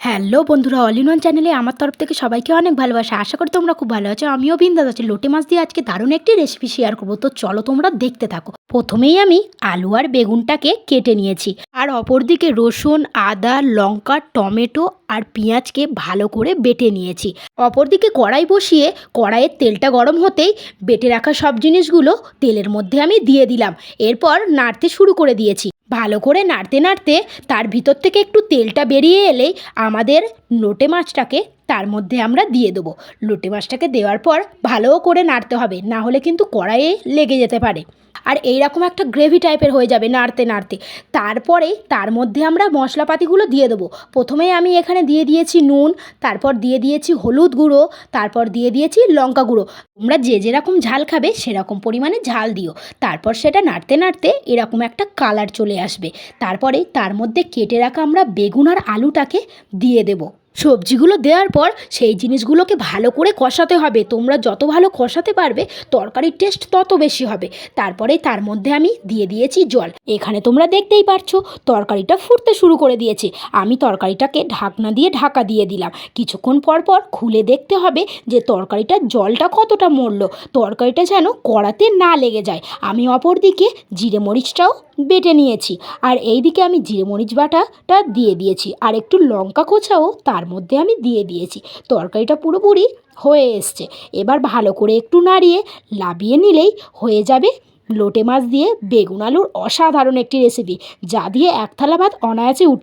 Hello বন্ধুরা, all in one চ্যানেলে আমার তরফ থেকে সবাইকে অনেক ভালোবাসা। আশা করি তোমরা খুব ভালো আছো। আমিও বিন্দাস আছি। লোটে মাছ দিয়ে আজকে দারুণ একটি রেসিপি শেয়ার করবো, তো চলো তোমরা দেখতে থাকো। প্রথমেই আমি আলু আর বেগুনটাকে কেটে নিয়েছি, আর অপরদিকে রসুন, আদা, লঙ্কা, টমেটো আর পেঁয়াজকে ভালো করে বেটে নিয়েছি। অপরদিকে কড়াই বসিয়ে কড়াইয়ের তেলটা গরম হতেই বেটে রাখা সব জিনিসগুলো তেলের মধ্যে আমি দিয়ে দিলাম। এরপর নাড়তে শুরু করে দিয়েছি। ভালো করে নাড়তে নাড়তে তার ভিতর থেকে একটু তেলটা বেরিয়ে এলেই আমাদের লোটে মাছটাকে তার মধ্যে আমরা দিয়ে দেবো। লোটে মাছটাকে দেওয়ার পর ভালো করে নাড়তে হবে, না হলে কিন্তু কড়াইয়ে লেগে যেতে পারে। আর এইরকম একটা গ্রেভি টাইপের হয়ে যাবে নাড়তে নাড়তে। তারপরে তার মধ্যে আমরা মশলাপাতিগুলো দিয়ে দেবো। প্রথমেই আমি এখানে দিয়ে দিয়েছি নুন, তারপর দিয়ে দিয়েছি হলুদ গুঁড়ো, তারপর দিয়ে দিয়েছি লঙ্কা গুঁড়ো। তোমরা যে যেরকম ঝাল খাবে সেরকম পরিমাণে ঝাল দিও। তারপর সেটা নাড়তে নাড়তে এরকম একটা কালার চলে আসবে। তারপরে তার মধ্যে কেটে রাখা আমরা বেগুন আর আলুটাকে দিয়ে দেবো। সবজিগুলো দেওয়ার পর সেই জিনিসগুলোকে ভালো করে কষাতে হবে। তোমরা যত ভালো কষাতে পারবে তরকারির টেস্ট তত বেশি হবে। তারপরে তার মধ্যে আমি দিয়ে দিয়েছি জল। এখানে তোমরা দেখতেই পারছো তরকারিটা ফুটতে শুরু করে দিয়েছে। আমি তরকারিটাকে ঢাকনা দিয়ে ঢাকা দিয়ে দিলাম। কিছুক্ষণ পর পর খুলে দেখতে হবে যে তরকারিটার জলটা কতটা মরলো, তরকারিটা যেন কড়াতে না লেগে যায়। আমি অপর দিকে জিরে মরিচটাও বেটে নিয়েছি, আর এই দিকে আমি জিরে মরিচ বাটাটা দিয়ে দিয়েছি, আর একটু লঙ্কা কোচাও তার মধ্যে আমি দিয়ে দিয়েছি। তরকারিটা পুরোপুরি হয়ে এসছে। এবার ভালো করে একটু নাড়িয়ে লাবিয়ে নিলেই হয়ে যাবে লোটে মাছ দিয়ে বেগুন আলুর অসাধারণ একটি রেসিপি, যা দিয়ে এক থালা ভাত অনায়াসে উঠে।